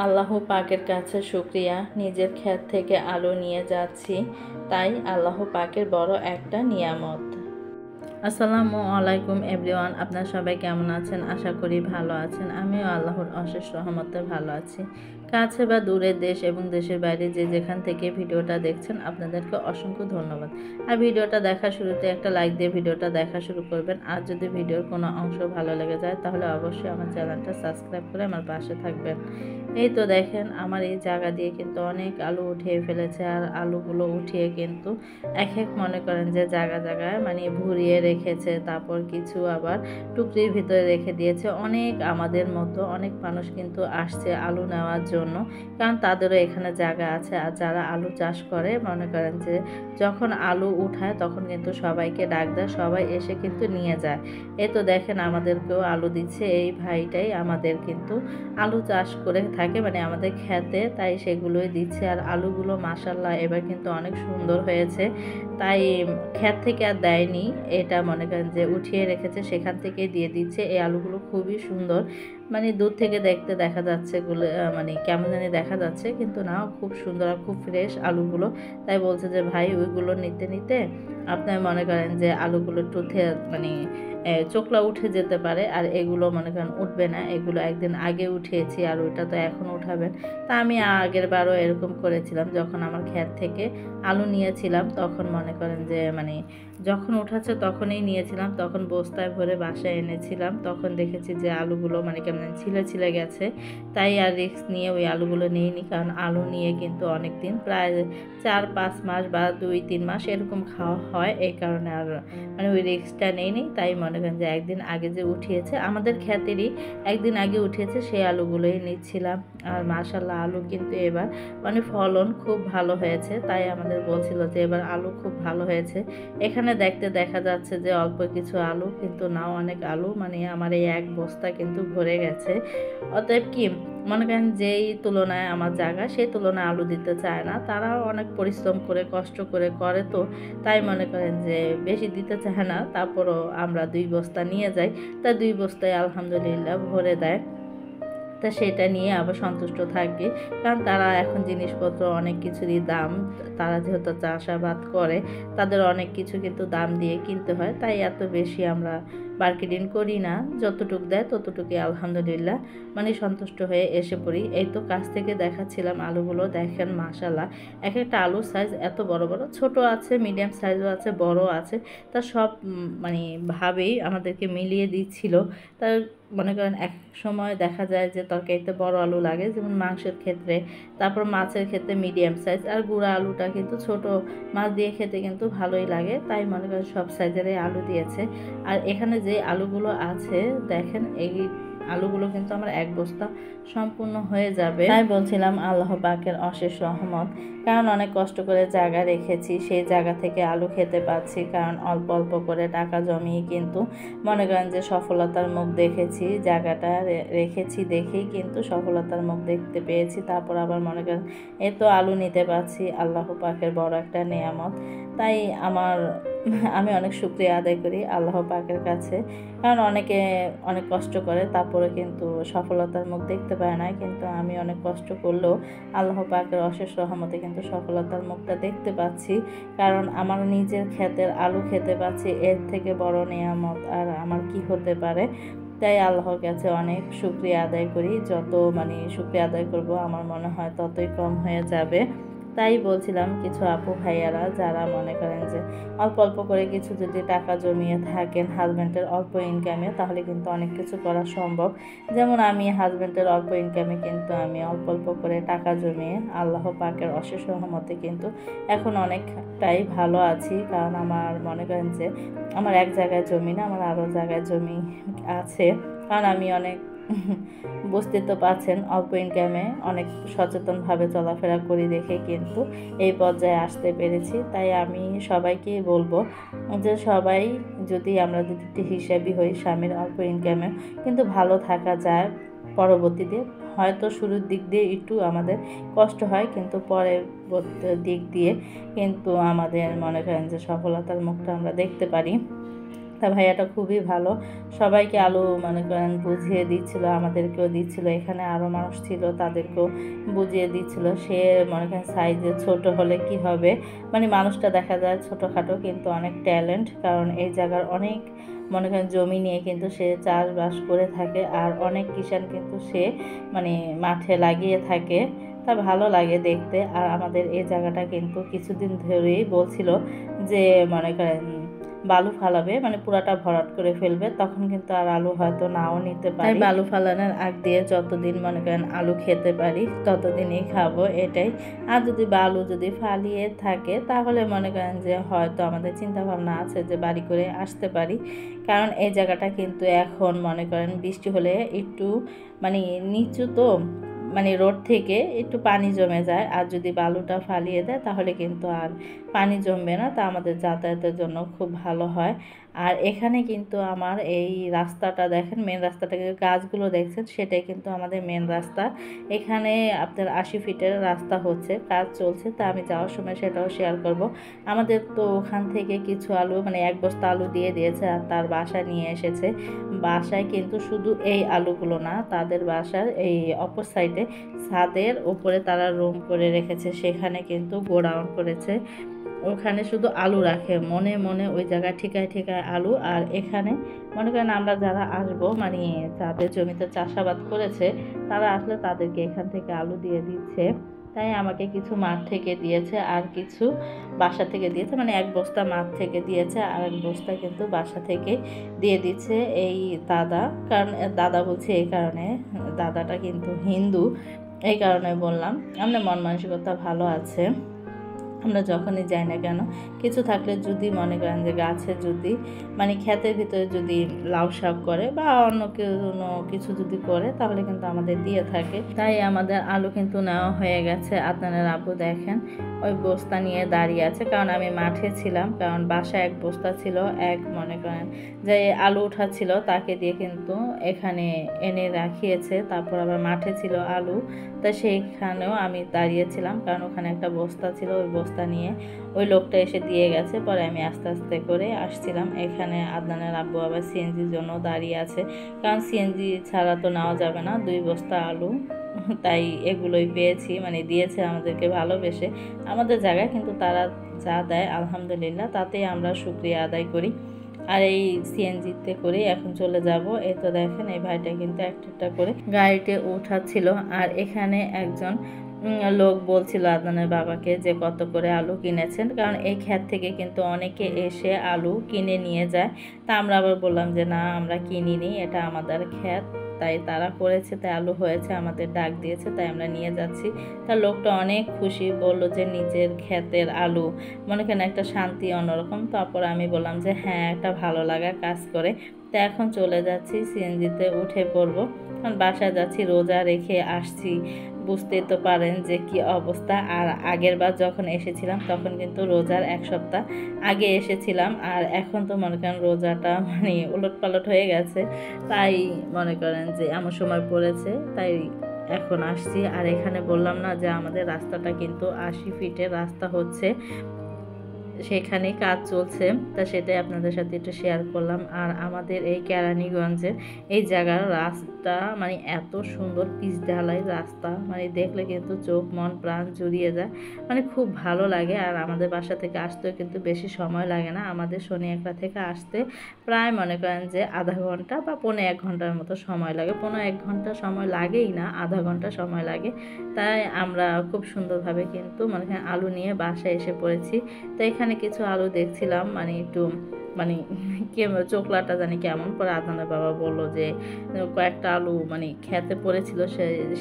আল্লাহ পাকের কাছে শুকরিয়া, নিজের ক্ষেত থেকে আলু নিয়ে যাচ্ছি, তাই আল্লাহ পাকের বড় একটা নিয়ামত। আসসালামু আলাইকুম এভরিওয়ান, আপনারা সবাই কেমন আছেন? আশা করি ভালো আছেন। আমিও আল্লাহর অশেষ রহমতে ভালো আছি। কাছে বা দূরের দেশ এবং দেশের বাইরে যে যেখান থেকে ভিডিওটা দেখছেন আপনাদেরকে অসংখ্য ধন্যবাদ। আর ভিডিওটা দেখার শুরুতে একটা লাইক দিয়ে ভিডিওটা দেখা শুরু করবেন। আর যদি ভিডিওর কোনো অংশ ভালো লেগে যায় তাহলে অবশ্যই আমার চ্যানেলটা সাবস্ক্রাইব করে আমার পাশে থাকবেন। এই তো দেখেন আমার এই জায়গা দিয়ে কিন্তু অনেক আলু উঠিয়ে ফেলেছে। আর আলুগুলো উঠিয়ে কিন্তু এক মনে করেন যে জায়গায় মানে ভুরিয়ে রেখেছে, তারপর কিছু আবার টুকরির ভিতরে রেখে দিয়েছে। অনেক আমাদের মতো অনেক মানুষ কিন্তু আসছে আলু নেওয়ার জন্য, কারণ তাদেরও এখানে জায়গা আছে। আর যারা আলু চাষ করে মনে করেন যে যখন আলু উঠায় তখন কিন্তু সবাইকে ডাক দেয়, সবাই এসে কিন্তু নিয়ে যায়। এই তো দেখেন আমাদেরকেও আলু দিচ্ছে। এই ভাইটাই আমাদের কিন্তু আলু চাষ করে থাকে, মানে আমাদের খেতে, তাই সেগুলোই দিচ্ছে। আর আলুগুলো মাশাআল্লাহ এবার কিন্তু অনেক সুন্দর হয়েছে। তাই ক্ষেত থেকে আর দেয়নি, এটা মনে করেন যে উঠিয়ে রেখেছে সেখান থেকে দিয়ে দিচ্ছে। এই আলুগুলো খুবই সুন্দর, মানে দূর থেকে দেখতে দেখা যাচ্ছে গুলো মানে কেমন জানি দেখা যাচ্ছে, কিন্তু না, খুব সুন্দর আর খুব ফ্রেশ আলুগুলো। তাই বলছে যে ভাই ওইগুলো নিতে নিতে আপনার মনে করেন যে আলুগুলো একটু মানে চোখলা উঠে যেতে পারে, আর এগুলো মনে করেন উঠবে না। এগুলো একদিন আগে উঠিয়েছি আর ওইটা তো এখন উঠাবেন। তা আমি আগের বারও এরকম করেছিলাম, যখন আমার ক্ষেত থেকে আলু নিয়েছিলাম তখন মনে করেন যে মানে যখন উঠাচ্ছে তখনই নিয়েছিলাম, তখন বস্তায় ভরে বাসায় এনেছিলাম। তখন দেখেছি যে আলুগুলো মানে কেমন ছিলে গেছে, তাই আর রিস্ক নিয়ে ওই আলুগুলো নিইনি। কারণ আলু নিয়ে কিন্তু অনেক দিন, প্রায় 4-5 মাস বা 2-3 মাস এরকম খাওয়া হয়, এই কারণে আর মানে ওই রিস্কটা নেইনি। তাই মনে করেন যে একদিন আগে যে উঠিয়েছে, আমাদের ক্ষেতেরই একদিন আগে উঠিয়েছে, সেই আলুগুলোই নিচ্ছিলাম। আর মাশাআল্লাহ আলু কিন্তু এবার মানে ফলন খুব ভালো হয়েছে। তাই আমাদের বলছিল যে এবার আলু খুব ভালো হয়েছে। এখানে দেখতে দেখা যাচ্ছে যে অল্প কিছু আলু, কিন্তু নাও অনেক আলু, মানে আমার এই এক বস্তা কিন্তু ভরে গেছে। অতএব কি মনে করেন যেই তুলনায় আমার জায়গা, সেই তুলনায় আলু দিতে চায় না। তারাও অনেক পরিশ্রম করে কষ্ট করে তো, তাই মনে করেন যে বেশি দিতে চায় না। তারপরও আমরা 2 বস্তা নিয়ে যাই, তা 2 বস্তায় আলহামদুলিল্লাহ ভরে দেয়। তা সেটা নিয়ে আবার সন্তুষ্ট থাকবে, কারণ তারা এখন জিনিসপত্র অনেক কিছুরই দাম। তারা যেহেতু চাষাবাদ করে তাদের অনেক কিছু কিন্তু দাম দিয়ে কিনতে হয়, তাই এত বেশি আমরা মার্কেটিং করি না। যতটুক দেয় ততটুকুই আলহামদুলিল্লাহ মানে সন্তুষ্ট হয়ে এসে পড়ি। এই তো কাছ থেকে দেখাচ্ছিলাম আলুগুলো, দেখেন মাশাআল্লাহ এক একটা আলুর সাইজ এত বড় বড়, ছোট আছে, মিডিয়াম সাইজও আছে, বড় আছে। তা সব মানে ভাবেই আমাদেরকে মিলিয়ে দিচ্ছিল। তার মনে করেন এক সময় দেখা যায় যে তরকারিতে বড় আলু লাগে, যেমন মাংসের ক্ষেত্রে, তারপর মাছের ক্ষেত্রে মিডিয়াম সাইজ, আর গুঁড়া আলুটা কিন্তু ছোট মাছ দিয়ে খেতে কিন্তু ভালোই লাগে। তাই মনে করেন সব সাইজেরই আলু দিয়েছে। আর এখানে যে আলুগুলো আছে দেখেন, এই আলুগুলো কিন্তু আমার এক বস্তা সম্পূর্ণ হয়ে যাবে। তাই বলছিলাম আল্লাহ পাকের অশেষ রহমত, কারণ অনেক কষ্ট করে জায়গা রেখেছি, সেই জায়গা থেকে আলু খেতে পাচ্ছি। কারণ অল্প অল্প করে টাকা জমিয়ে কিন্তু মনে করেন যে সফলতার মুখ দেখেছি, জায়গাটা রেখেছি দেখেই কিন্তু সফলতার মুখ দেখতে পেয়েছি। তারপর আবার মনে করেন এই তো আলু নিতে পারছি, আল্লাহ পাকের বড় একটা নিয়ামত। তাই আমি অনেক শুকরিয়া আদায় করি আল্লাহ পাকের কাছে, কারণ অনেকে অনেক কষ্ট করে তারপরে কিন্তু সফলতার মুখ দেখতে পায় না, কিন্তু আমি অনেক কষ্ট করলেও আল্লাহ পাকের অশেষ রহমতে কিন্তু সফলতার মুখটা দেখতে পাচ্ছি। কারণ আমার নিজের ক্ষেতের আলু খেতে পাচ্ছি, এর থেকে বড় নিয়ামত আর আমার কি হতে পারে। তাই আল্লাহর কাছে অনেক শুকরিয়া আদায় করি। যত মানে শুকরিয়া আদায় করব আমার মনে হয় ততই কম হয়ে যাবে। তাই বলছিলাম কিছু আপু ভাইয়ারা যারা মনে করেন যে অল্প অল্প করে কিছু যদি টাকা জমিয়ে থাকেন হাজব্যান্ডের অল্প ইনকামে, তাহলে কিন্তু অনেক কিছু করা সম্ভব। যেমন আমি হাজব্যান্ডের অল্প ইনকামে কিন্তু আমি অল্প অল্প করে টাকা জমিয়ে আল্লাহ পাকের অশেষ রহমতে কিন্তু এখন অনেকটাই ভালো আছি। কারণ আমার মনে করেন যে আমার এক জায়গায় জমি না, আমার আরও জায়গায় জমি আছে। কারণ আমি অনেক বুঝতে তো পারছেন অল্প ইনকামে অনেক সচেতনভাবে চলাফেরা করি দেখে কিন্তু এই পর্যায়ে আসতে পেরেছি। তাই আমি সবাইকেই বলবো যে সবাই যদি আমরা যদি হিসাবই হই, স্বামীর অল্প ইনকামে কিন্তু ভালো থাকা যায় পরবর্তীতে। হয়তো শুরুর দিক দিয়ে একটু আমাদের কষ্ট হয়, কিন্তু পরের দিক দিয়ে কিন্তু আমাদের মনে করেন যে সফলতার মুখটা আমরা দেখতে পারি। তা ভাইয়াটা খুবই ভালো, সবাইকে আলু মনে করেন বুঝিয়ে দিচ্ছিল, আমাদেরকেও দিচ্ছিল, এখানে আরও মানুষ ছিল তাদেরকেও বুঝিয়ে দিচ্ছিল। সে মনে করেন সাইজে ছোট হলে কি হবে, মানে মানুষটা দেখা যায় ছোটোখাটো কিন্তু অনেক ট্যালেন্ট, কারণ এই জায়গার অনেক মনে করেন জমি নিয়ে কিন্তু সে চাষবাস করে থাকে, আর অনেক কিষাণ কিন্তু সে মানে মাঠে লাগিয়ে থাকে। তা ভালো লাগে দেখতে। আর আমাদের এই জায়গাটা কিন্তু কিছুদিন ধরেই বলছিল যে মনে করেন বালু ফালাবে, মানে পুরাটা ভরাট করে ফেলবে, তখন কিন্তু আর আলু হয়তো নাও নিতে পারি। বালু ফালানোর আগ দিয়ে যতদিন মনে করেন আলু খেতে পারি ততদিনই খাবো, এটাই। আর যদি বালু যদি ফালিয়ে থাকে তাহলে মনে করেন যে হয়তো আমাদের চিন্তা ভাবনা আছে যে বাড়ি করে আসতে পারি, কারণ এই জায়গাটা কিন্তু এখন মনে করেন বৃষ্টি হলে একটু মানে নিচু তো, মানে রোড থেকে একটু পানি জমে যায়, আর যদি বালুটা ফালিয়ে দেয় তাহলে কিন্তু আর পানি জমবে না, তা আমাদের যাতায়াতের জন্য খুব ভালো হয়। আর এখানে কিন্তু আমার এই রাস্তাটা দেখেন, মেন রাস্তাটাকে গাছগুলো দেখছেন, সেটাই কিন্তু আমাদের মেন রাস্তা। এখানে আপনার 80 ফিটের রাস্তা হচ্ছে, কাজ চলছে, তা আমি যাওয়ার সময় সেটাও শেয়ার করব। আমাদের তো ওখান থেকে কিছু আলু মানে 1 বস্তা আলু দিয়ে দিয়েছে, আর তার বাসায় নিয়ে এসেছে। বাসায় কিন্তু শুধু এই আলুগুলো না, তাদের বাসার এই অপর সাইডে ছাদের উপরে তারা রুম করে রেখেছে, সেখানে কিন্তু গোডাউন করেছে, ওখানে শুধু আলু রাখে, মনে মনে ওই জায়গায় ঠিকায় ঠিকায় আলু। আর এখানে মনে করেন আমরা যারা আসবো মানে যাদের জমিতে চাষাবাদ করেছে তারা আসলে তাদেরকে এখান থেকে আলু দিয়ে দিচ্ছে, তাই আমাকে কিছু মাঠ থেকে দিয়েছে আর কিছু বাসা থেকে দিয়েছে, মানে 1 বস্তা মাঠ থেকে দিয়েছে আর 1 বস্তা কিন্তু বাসা থেকে দিয়ে দিচ্ছে এই দাদা। কারণ দাদা বলছে এই কারণে, দাদাটা কিন্তু হিন্দু, এই কারণে বললাম। আমাদের মন মানসিকতা ভালো আছে, আমরা যখনই যাই না কেন কিছু থাকলে যদি মনে করেন যে গাছে যদি মানে ক্ষেতের ভিতরে যদি লাউ শাক করে বা অন্য কোনো কিছু যদি করে তাহলে কিন্তু আমাদের দিয়ে থাকে। তাই আমাদের আলু কিন্তু নেওয়া হয়ে গেছে। আপনাদের আব্বু দেখেন ওই বস্তা নিয়ে দাঁড়িয়ে আছে, কারণ আমি মাঠে ছিলাম, কারণ বাসায় 1 বস্তা ছিল, এক মনে করেন যে আলু উঠাচ্ছিল তাকে দিয়ে কিন্তু এখানে এনে রাখিয়েছে, তারপর আবার মাঠে ছিল আলু, তা সেইখানেও আমি দাঁড়িয়েছিলাম, কারণ ওখানে একটা বস্তা ছিল, ওই বস্তা নিয়ে ওই লোকটা এসে দিয়ে গেছে, পরে আমি আস্তে আস্তে করে আসছিলাম। এখানে আদনানের আব্বু আবার সিএনজির জন্য দাঁড়িয়ে আছে, কারণ সিএনজি ছাড়া তো নেওয়া যাবে না 2 বস্তা আলু, তাই এগুলোই পেয়েছি, মানে দিয়েছে আমাদেরকে ভালোবেসে আমাদের জায়গায়, কিন্তু তারা যা দেয় আলহামদুলিল্লাহ তাতেই আমরা শুকরিয়া আদায় করি। আর এই সিএনজিতে করে এখন চলে যাব। এই তো দেখেন এই ভাইটা কিন্তু একটা করে গাড়িতে উঠাচ্ছিল, আর এখানে একজন লোক বলছিল আদনানের বাবাকে যে কত করে আলু কিনেছেন, কারণ এই ক্ষেত থেকে কিন্তু অনেকে এসে আলু কিনে নিয়ে যায়। তা আমরা আবার বললাম যে না আমরা কিনিনি, এটা আমাদের ক্ষেত, তাই তারা করেছে, তাই আলু হয়েছে, আমাদের ডাক দিয়েছে, তাই আমরা নিয়ে যাচ্ছি। তা লোকটা অনেক খুশি, বলল যে নিজের ক্ষেতের আলু মনে করেন একটা শান্তি অন্যরকম। তারপর আমি বললাম যে হ্যাঁ একটা ভালো লাগা কাজ করে। তা এখন চলে যাচ্ছি, সিএনজিতে উঠে পড়বো, কারণ বাসায় যাচ্ছি, রোজা রেখে আসছি, বুঝতেই তো পারেন যে কি অবস্থা। আর আগের বার যখন এসেছিলাম তখন কিন্তু রোজার 1 সপ্তাহ আগে এসেছিলাম, আর এখন তো মনে করেন রোজাটা মানে উলটপালট হয়ে গেছে, তাই মনে করেন যে এমন সময় পড়েছে, তাই এখন আসছি। আর এখানে বললাম না যে আমাদের রাস্তাটা কিন্তু 80 ফিটের রাস্তা হচ্ছে, সেখানে কাজ চলছে, তা সেটাই আপনাদের সাথে একটু শেয়ার করলাম। আর আমাদের এই কেরানীগঞ্জের এই জায়গার রাস্তা মানে এত সুন্দর, পিচ ঢালাই রাস্তা, মানে দেখলে কিন্তু চোখ মন প্রাণ জুড়িয়ে যায়, মানে খুব ভালো লাগে। আর আমাদের বাসা থেকে আসতেও কিন্তু বেশি সময় লাগে না, আমাদের শনিয়াকড়া থেকে আসতে প্রায় মনে করেন যে আধা ঘন্টা বা 1.5 ঘন্টার মতো সময় লাগে, 1.5 ঘন্টা সময় লাগেই না, আধা ঘন্টা সময় লাগে। তাই আমরা খুব সুন্দরভাবে কিন্তু মনে করেন আলু নিয়ে বাসায় এসে পড়েছি। তো এখানে কিছু আলু দেখছিলাম, মানে একটু মানে চোখলাটা জানি কেমন, পরে আদনানের বাবা বললো যে কয়েকটা আলু মানে খেতে পড়েছিল,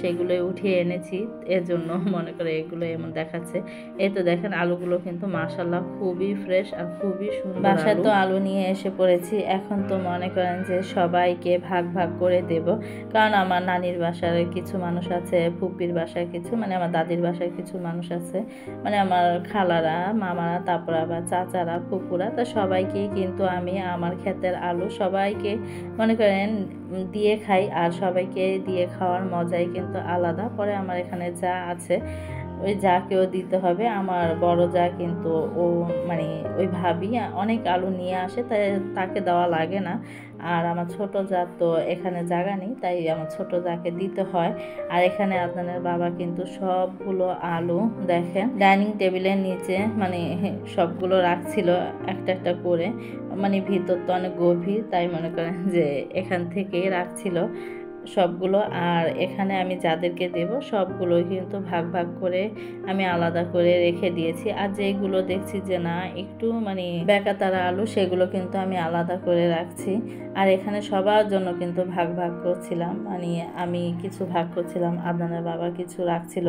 সেগুলোই উঠিয়ে এনেছি, এর জন্য মনে করে এগুলো এমন দেখাচ্ছে। এই তো দেখেন আলুগুলো কিন্তু মাশাআল্লাহ খুবই ফ্রেশ আর খুবই সুন্দর। বাসায় তো আলু নিয়ে এসে পড়েছি, এখন তো মনে করেন যে সবাইকে ভাগ ভাগ করে দেব, কারণ আমার নানির বাসার কিছু মানুষ আছে, ফুপির বাসায় কিছু, মানে আমার দাদির বাসায় কিছু মানুষ আছে, মানে আমার খালারা মামারা, তারপর আবার চাচারা ফুপুরা, তা সবাইকেই কিন্তু আমি আমার ক্ষেতের আলু সবাইকে মনে করেন দিয়ে খাই, আর সবাইকে দিয়ে খাওয়ার মজাই কিন্তু আলাদা। পরে আমার এখানে যা আছে ওই যাকেও দিতে হবে। আমার বড় যা কিন্তু ও মানে ওই ভাবি অনেক আলু নিয়ে আসে, তাই তাকে দেওয়া লাগে না। আর আমার ছোট যা তো এখানে জায়গা নেই, তাই আমার ছোট যাকে দিতে হয়। আর এখানে আদনানের বাবা কিন্তু সবগুলো আলু দেখেন ডাইনিং টেবিলের নিচে মানে সবগুলো রাখছিল একটা একটা করে, মানে ভিতর তো অনেক গভীর, তাই মনে করেন যে এখান থেকেই রাখছিল সবগুলো। আর এখানে আমি যাদেরকে দেব সবগুলো কিন্তু ভাগ ভাগ করে আমি আলাদা করে রেখে দিয়েছি। আর যেগুলো দেখছি যে না একটু মানে বেকাতারা আলু, সেগুলো কিন্তু আমি আলাদা করে রাখছি। আর এখানে সবার জন্য কিন্তু ভাগ ভাগ করছিলাম, মানে আমি কিছু ভাগ করছিলাম, আদনানের বাবা কিছু রাখছিল।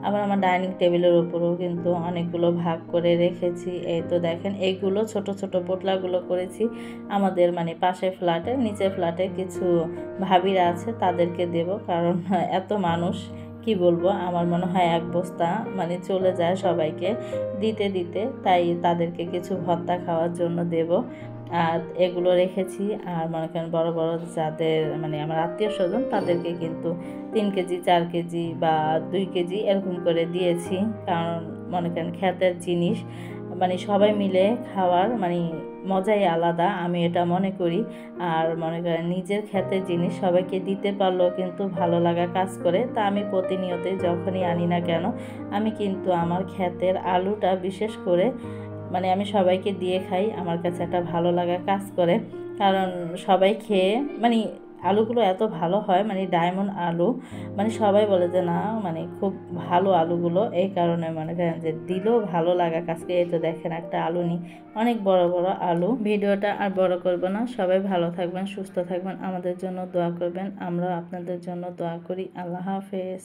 আবার আমার ডাইনিং টেবিলের উপরেও কিন্তু অনেকগুলো ভাগ করে রেখেছি। এই তো দেখেন এইগুলো ছোট ছোট পোটলাগুলো করেছি আমাদের মানে পাশের ফ্ল্যাটে, নিচের ফ্ল্যাটে কিছু ভাবিরা আছে তাদেরকে দেব, কারণ এত মানুষ কি বলবো, আমার মনে হয় এক বস্তা মানে চলে যায় সবাইকে দিতে দিতে, তাই তাদেরকে কিছু ভর্তা খাওয়ার জন্য দেব। আর এগুলো রেখেছি। আর মনে করেন বড় বড় যাদের মানে আমার আত্মীয় স্বজন তাদেরকে কিন্তু 3 কেজি 4 কেজি বা 2 কেজি এরকম করে দিয়েছি, কারণ মনে করেন ক্ষেতের জিনিস মানে সবাই মিলে খাওয়ার মানে মজাই আলাদা, আমি এটা মনে করি। আর মনে করেন নিজের ক্ষেতের জিনিস সবাইকে দিতে পারলেও কিন্তু ভালো লাগা কাজ করে। তা আমি প্রতিনিয়তই যখনই আনি না কেন আমি কিন্তু আমার ক্ষেতের আলুটা বিশেষ করে মানে আমি সবাইকে দিয়ে খাই, আমার কাছে একটা ভালো লাগা কাজ করে। কারণ সবাই খেয়ে মানে আলুগুলো এত ভালো হয়, মানে ডায়মন্ড আলু, মানে সবাই বলে যে না মানে খুব ভালো আলুগুলো, এই কারণে মনে করেন যে দিলেও ভালো লাগা কাজকে। এই তো দেখেন একটা আলু নিই, অনেক বড় বড় আলু। ভিডিওটা আর বড় করব না, সবাই ভালো থাকবেন, সুস্থ থাকবেন, আমাদের জন্য দোয়া করবেন, আমরাও আপনাদের জন্য দোয়া করি। আল্লাহ হাফেজ।